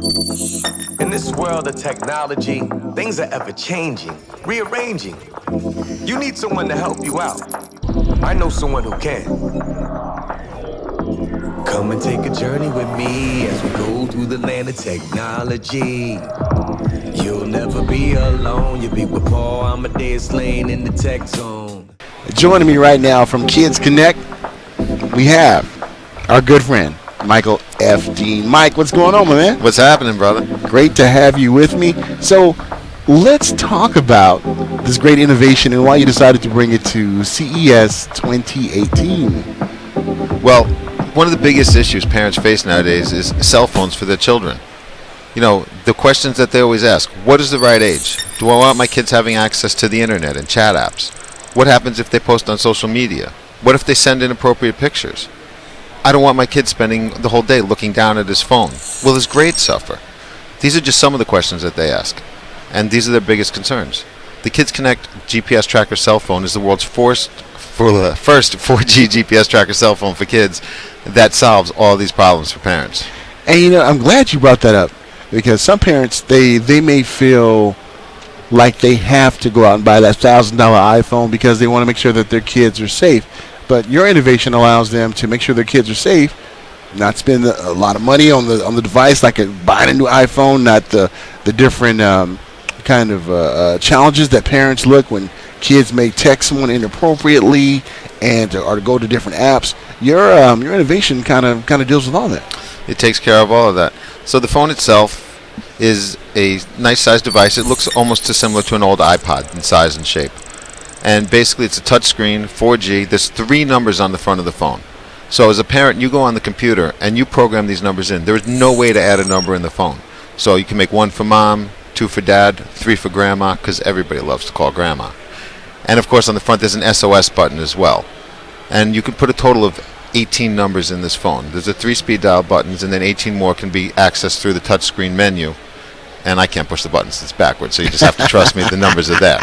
In this world of technology, things are ever changing, rearranging. You need someone to help you out. I know someone who can. Come and take a journey with me as we go through the land of technology. You'll never be alone. You'll be with Paul Amadeus Lane in the tech zone. Joining me right now from Kids Connect, we have our good friend, Michael F. Dean. Mike, what's going on, my man? What's happening, brother? Great to have you with me. So let's talk about this great innovation and why you decided to bring it to CES 2018. Well, one of the biggest issues parents face nowadays is cell phones for their children. You know, the questions that they always ask: what is the right age? Do I want my kids having access to the internet and chat apps? What happens if they post on social media? What if they send inappropriate pictures? I don't want my kid spending the whole day looking down at his phone. Will his grades suffer? These are just some of the questions that they ask, and these are their biggest concerns. The Kids Connect GPS tracker cell phone is the world's first 4G GPS tracker cell phone for kids that solves all these problems for parents. And you know, I'm glad you brought that up, because some parents, they may feel like they have to go out and buy that $1,000 iPhone because they want to make sure that their kids are safe. But your innovation allows them to make sure their kids are safe, not spend a lot of money on the device, like buying a new iPhone, not the different challenges that parents look when kids may text someone inappropriately or go to different apps. Your innovation kind of deals with all that. It takes care of all of that. So the phone itself is a nice sized device. It looks almost similar to an old iPod in size and shape. And basically it's a touch screen, 4G. There's 3 numbers on the front of the phone. So as a parent, you go on the computer and you program these numbers in. There is no way to add a number in the phone. So you can make 1 for mom, 2 for dad, 3 for grandma, because everybody loves to call grandma. And of course on the front there's an SOS button as well. And you can put a total of 18 numbers in this phone. There's a 3-speed dial buttons, and then 18 more can be accessed through the touchscreen menu. And I can't push the buttons, it's backwards, so you just have to trust me, the numbers are there.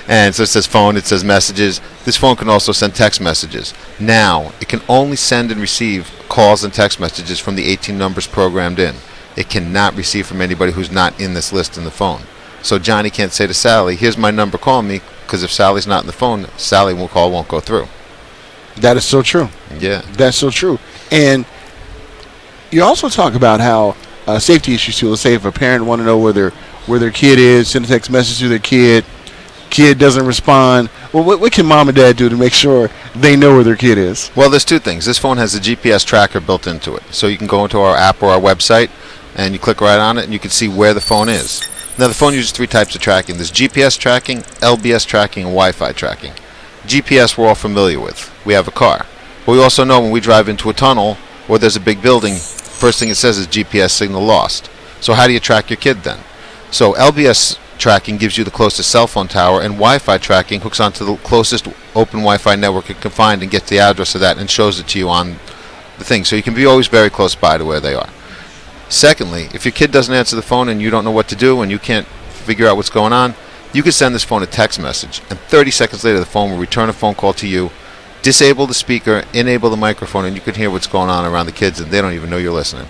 And so it says phone, it says messages. This phone can also send text messages. Now, it can only send and receive calls and text messages from the 18 numbers programmed in. It cannot receive from anybody who's not in this list in the phone. So Johnny can't say to Sally, here's my number, call me, because if Sally's not in the phone, Sally won't go through. That is so true. Yeah. That's so true. And you also talk about how safety issues too. Let's say if a parent want to know where their kid is, send a text message to their kid doesn't respond. Well, what can mom and dad do to make sure they know where their kid is? Well, there's 2 things. This phone has a GPS tracker built into it. So you can go into our app or our website, and you click right on it, and you can see where the phone is. Now, the phone uses 3 types of tracking. There's GPS tracking, LBS tracking, and Wi-Fi tracking. GPS we're all familiar with. We have a car. But we also know when we drive into a tunnel or there's a big building, first thing it says is GPS signal lost. So how do you track your kid then? So LBS tracking gives you the closest cell phone tower, and Wi-Fi tracking hooks onto the closest open Wi-Fi network it can find and gets the address of that and shows it to you on the thing. So you can be always very close by to where they are. Secondly, if your kid doesn't answer the phone and you don't know what to do and you can't figure out what's going on, you can send this phone a text message, and 30 seconds later the phone will return a phone call to you, disable the speaker, enable the microphone, and you can hear what's going on around the kids, and they don't even know you're listening.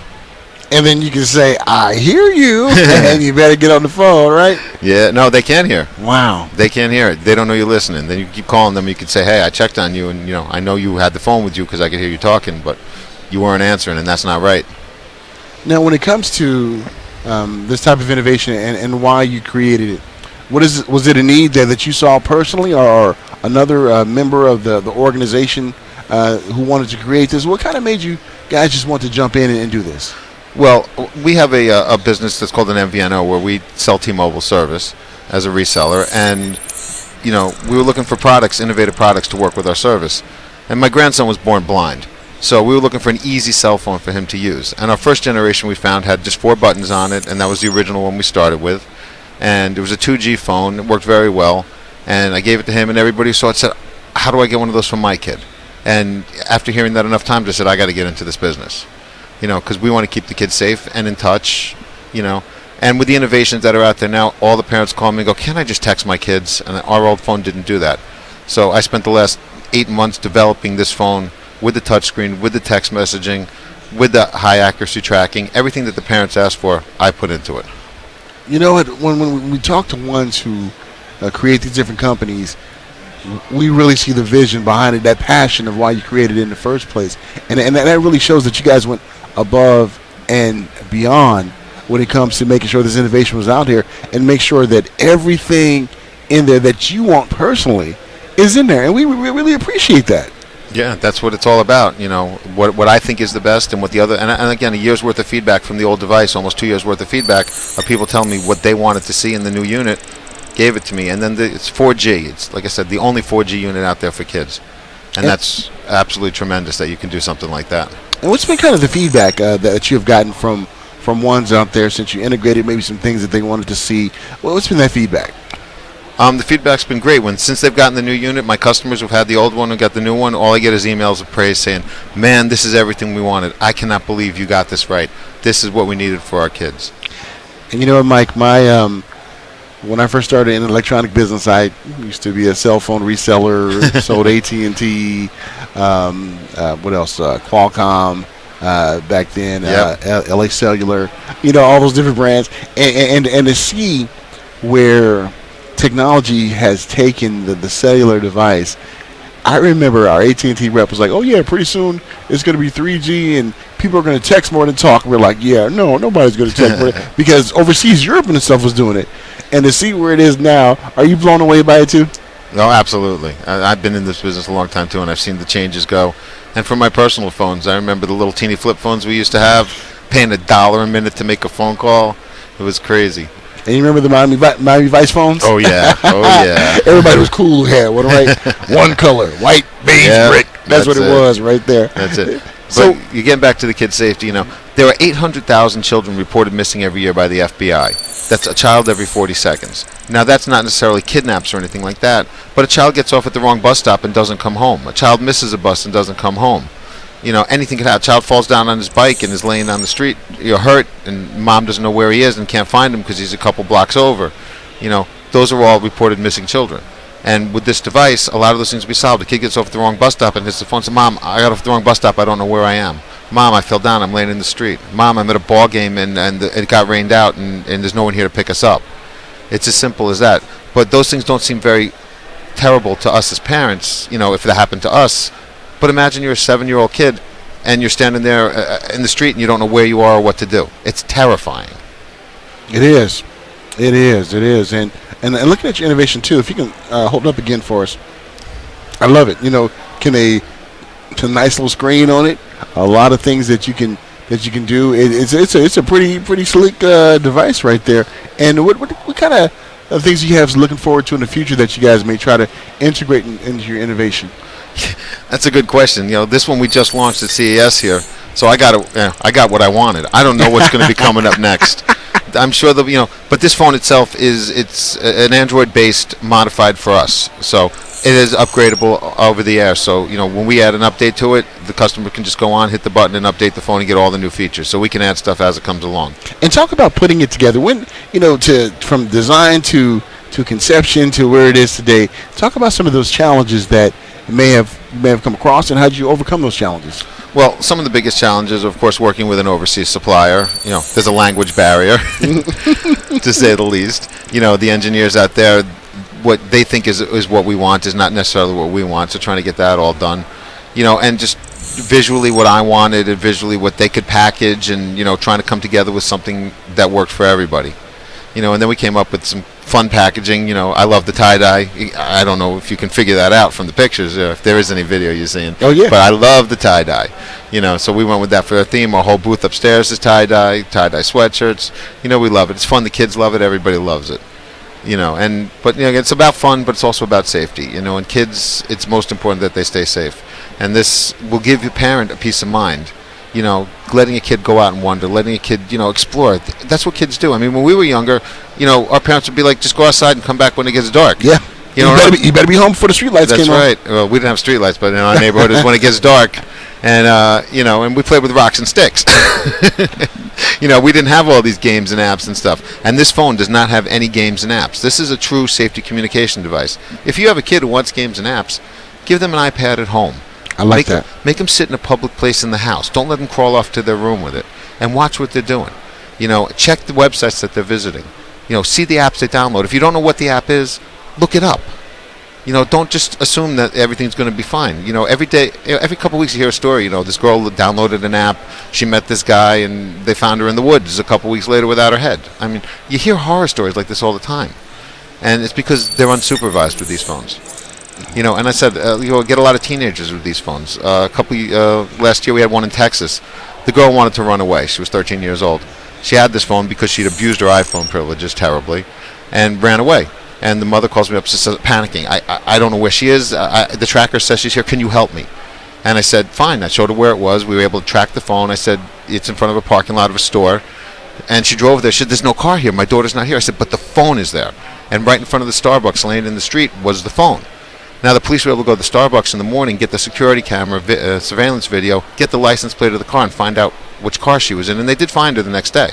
And then you can say, I hear you, and you better get on the phone, right? Yeah, no, they can't hear. Wow. They can't hear it. They don't know you're listening. Then you keep calling them, you can say, hey, I checked on you, and I know you had the phone with you because I could hear you talking, but you weren't answering, and that's not right. Now, when it comes to this type of innovation and why you created it, was it a need that you saw personally, or another member of the organization who wanted to create this? What kind of made you guys just want to jump in and do this? Well, we have a business that's called an MVNO where we sell T-Mobile service as a reseller, and we were looking for innovative products to work with our service. And my grandson was born blind, so we were looking for an easy cell phone for him to use. And our first generation we found had just 4 buttons on it, and that was the original one we started with. And it was a 2G phone. It worked very well. And I gave it to him, and everybody who saw it said, how do I get one of those for my kid? And after hearing that enough times, I said, I got to get into this business. Because we want to keep the kids safe and in touch, And with the innovations that are out there now, all the parents call me and go, can't I just text my kids? And our old phone didn't do that. So I spent the last 8 months developing this phone with the touchscreen, with the text messaging, with the high accuracy tracking, everything that the parents ask for, I put into it. You know what? When we talk to ones who create these different companies, we really see the vision behind it, that passion of why you created it in the first place. And that really shows that you guys went above and beyond when it comes to making sure this innovation was out here and make sure that everything in there that you want personally is in there. And we really appreciate that. Yeah, that's what it's all about. You know, what I think is the best, and what the other, and again, a year's worth of feedback from the old device, almost 2 years worth of feedback of people telling me what they wanted to see in the new unit, gave it to me. And then it's 4G. It's, like I said, the only 4G unit out there for kids, and that's absolutely tremendous that you can do something like that. And what's been kind of the feedback that you've gotten from ones out there since you integrated maybe some things that they wanted to see? What's been that feedback? The feedback's been great. Since they've gotten the new unit, my customers who've had the old one and got the new one, all I get is emails of praise saying, "Man, this is everything we wanted. I cannot believe you got this right. This is what we needed for our kids." And you know what, Mike? My when I first started in the electronic business, I used to be a cell phone reseller, sold AT&T, what else? Qualcomm back then, Yep. LA Cellular, all those different brands, and to see where technology has taken the cellular device. I remember our AT&T rep was like, "Oh yeah, pretty soon it's going to be 3G and people are going to text more than talk." And we're like, "Yeah, no, nobody's going to text more," because overseas Europe and stuff was doing it. And to see where it is now, are you blown away by it too? No, absolutely. I've been in this business a long time too, and I've seen the changes go. And for my personal phones, I remember the little teeny flip phones we used to have, paying $1 a minute to make a phone call. It was crazy. And you remember the Miami Vice phones? Oh yeah, oh yeah. Everybody was cool who had one, right? One color, white, beige, brick. That's what it was right there. That's it. So but you're getting back to the kid safety. There are 800,000 children reported missing every year by the FBI. That's a child every 40 seconds. Now, that's not necessarily kidnaps or anything like that, but a child gets off at the wrong bus stop and doesn't come home. A child misses a bus and doesn't come home. Anything could happen. A child falls down on his bike and is laying on the street, hurt, and mom doesn't know where he is and can't find him because he's a couple blocks over. Those are all reported missing children. And with this device, a lot of those things will be solved. A kid gets off at the wrong bus stop and hits the phone and says, "Mom, I got off the wrong bus stop. I don't know where I am. Mom, I fell down. I'm laying in the street. Mom, I'm at a ball game and it got rained out and there's no one here to pick us up." It's as simple as that. But those things don't seem very terrible to us as parents, if that happened to us. But imagine you're a 7-year-old kid and you're standing there in the street and you don't know where you are or what to do. It's terrifying. It is. It is. And looking at your innovation too, if you can hold it up again for us. I love it. It's a nice little screen on it. A lot of things that you can do. It's a pretty sleek device right there. And what kind of things do you have looking forward to in the future that you guys may try to integrate into your innovation? That's a good question. This one we just launched at CES here, so I got what I wanted. I don't know what's going to be coming up next. I'm sure but this phone itself it's an Android-based modified for us, so it is upgradable over the air. So when we add an update to it, the customer can just go on, hit the button, and update the phone and get all the new features. So we can add stuff as it comes along. And talk about putting it together. When from design to conception to where it is today. Talk about some of those challenges that may have come across, and how did you overcome those challenges? Well, some of the biggest challenges are, of course, working with an overseas supplier. There's a language barrier, to say the least. The engineers out there, what they think is what we want is not necessarily what we want, so trying to get that all done. And just visually what I wanted and visually what they could package and, trying to come together with something that worked for everybody. And then we came up with some fun packaging. I love the tie-dye. I don't know if you can figure that out from the pictures, if there is any video you're seeing. Oh, yeah. But I love the tie-dye. So we went with that for our theme. Our whole booth upstairs is tie-dye sweatshirts. We love it. It's fun. The kids love it. Everybody loves it. But it's about fun, but it's also about safety. And kids, it's most important that they stay safe. And this will give your parent a peace of mind. Letting a kid go out and wander, letting a kid, explore. That's what kids do. I mean, when we were younger, our parents would be like, just go outside and come back when it gets dark. Yeah. You better be home before the streetlights came on. That's right. Well, we didn't have streetlights, but in our neighborhood is when it gets dark. And, and we played with rocks and sticks. We didn't have all these games and apps and stuff. And this phone does not have any games and apps. This is a true safety communication device. If you have a kid who wants games and apps, give them an iPad at home. I like that. Make them sit in a public place in the house. Don't let them crawl off to their room with it, and watch what they're doing. Check the websites that they're visiting. See the apps they download. If you don't know what the app is, look it up. Don't just assume that everything's going to be fine. Every day, every couple of weeks you hear a story. This girl downloaded an app. She met this guy, and they found her in the woods a couple of weeks later without her head. I mean, you hear horror stories like this all the time, and it's because they're unsupervised with these phones. And I said, get a lot of teenagers with these phones. Last year we had one in Texas. The girl wanted to run away. She was 13 years old. She had this phone because she'd abused her iPhone privileges terribly, and ran away. And the mother calls me up, panicking. I don't know where she is. The tracker says she's here. Can you help me? And I said, fine. I showed her where it was. We were able to track the phone. I said, it's in front of a parking lot of a store. And she drove there. She said, there's no car here. My daughter's not here. I said, but the phone is there. And right in front of the Starbucks laying in the street was the phone. Now, the police were able to go to the Starbucks in the morning, get the security camera surveillance video, get the license plate of the car, and find out which car she was in. And they did find her the next day.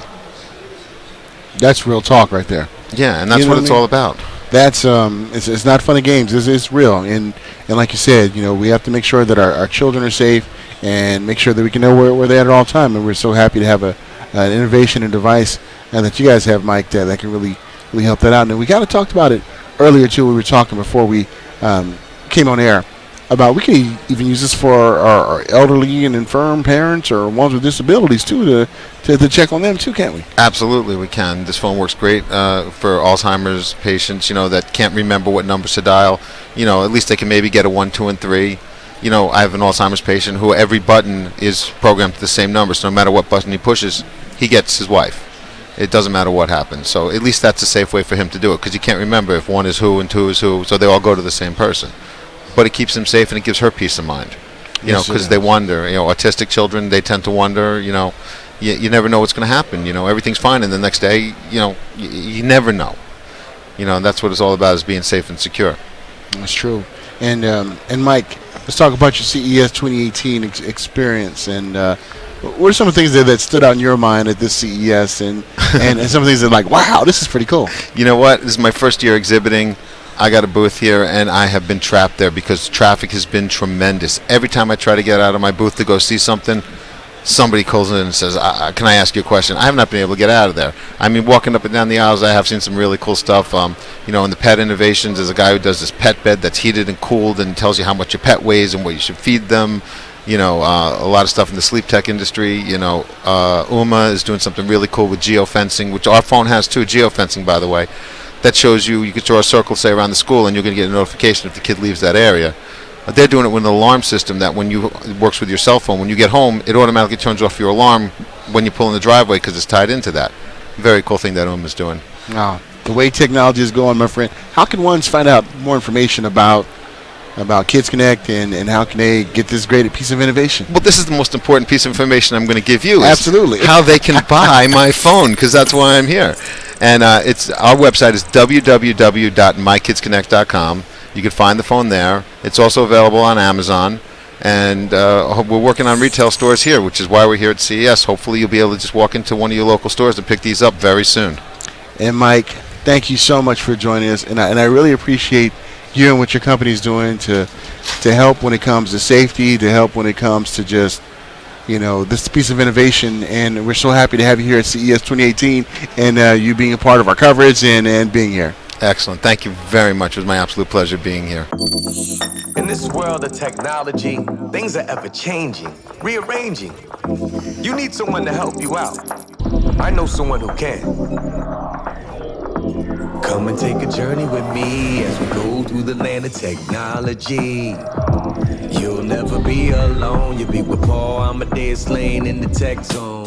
That's real talk right there. Yeah, and that's what it's all about. That's it's not fun and games. It's real. And like you said, we have to make sure that our children are safe and make sure that we can know where they're at all time. And we're so happy to have an innovation and device that you guys have, Mike, that can really help that out. And we kind of talked about it earlier too. We were talking before we came on air about we can even use this for our elderly and infirm parents or ones with disabilities too to check on them too, can't we? Absolutely, we can. This phone works great for Alzheimer's patients, that can't remember what numbers to dial. At least they can maybe get a 1, 2, and 3. I have an Alzheimer's patient who every button is programmed to the same number, so no matter what button he pushes, he gets his wife. It doesn't matter what happens. So at least that's a safe way for him to do it, because he can't remember if 1 is who and 2 is who, so they all go to the same person. But it keeps him safe and it gives her peace of mind. Because they wonder. Autistic children, they tend to wonder. You never know what's going to happen. Everything's fine, and the next day, you never know. And that's what it's all about, is being safe and secure. That's true. And Mike, let's talk about your CES 2018 experience. And what are some of the things that stood out in your mind at this CES, and some of the things that are like, wow, this is pretty cool? You know what? This is my first year exhibiting. I got a booth here, and I have been trapped there because traffic has been tremendous. Every time I try to get out of my booth to go see something, somebody calls in and says, can I ask you a question? I have not been able to get out of there. I mean, walking up and down the aisles, I have seen some really cool stuff. In the pet innovations, there's a guy who does this pet bed that's heated and cooled and tells you how much your pet weighs and what you should feed them. A lot of stuff in the sleep tech industry. Uma is doing something really cool with geofencing, which our phone has too, geofencing, by the way. That shows you can draw a circle, say, around the school, and you're going to get a notification if the kid leaves that area. They're doing it with an alarm system that it works with your cell phone. When you get home, it automatically turns off your alarm when you pull in the driveway because it's tied into that. Very cool thing that is doing. Wow. The way technology is going, my friend, how can ones find out more information about Kids Connect and how can they get this great piece of innovation? Well, this is the most important piece of information I'm going to give you. Absolutely. How they can buy my phone, because that's why I'm here. And our website is www.mykidsconnect.com. You can find the phone there. It's also available on Amazon. And we're working on retail stores here, which is why we're here at CES. Hopefully you'll be able to just walk into one of your local stores and pick these up very soon. And Mike, thank you so much for joining us. And I really appreciate you and what your company's doing to help when it comes to safety, to help when it comes to just this piece of innovation. And we're so happy to have you here at CES 2018 and you being a part of our coverage and being here. Excellent. Thank you very much. It was my absolute pleasure being here. In this world of technology, things are ever changing, rearranging. You need someone to help you out. I know someone who can. Come and take a journey with me as we go through the land of technology. You'll never be alone. You'll be with Paul Amadeus laying in the tech zone.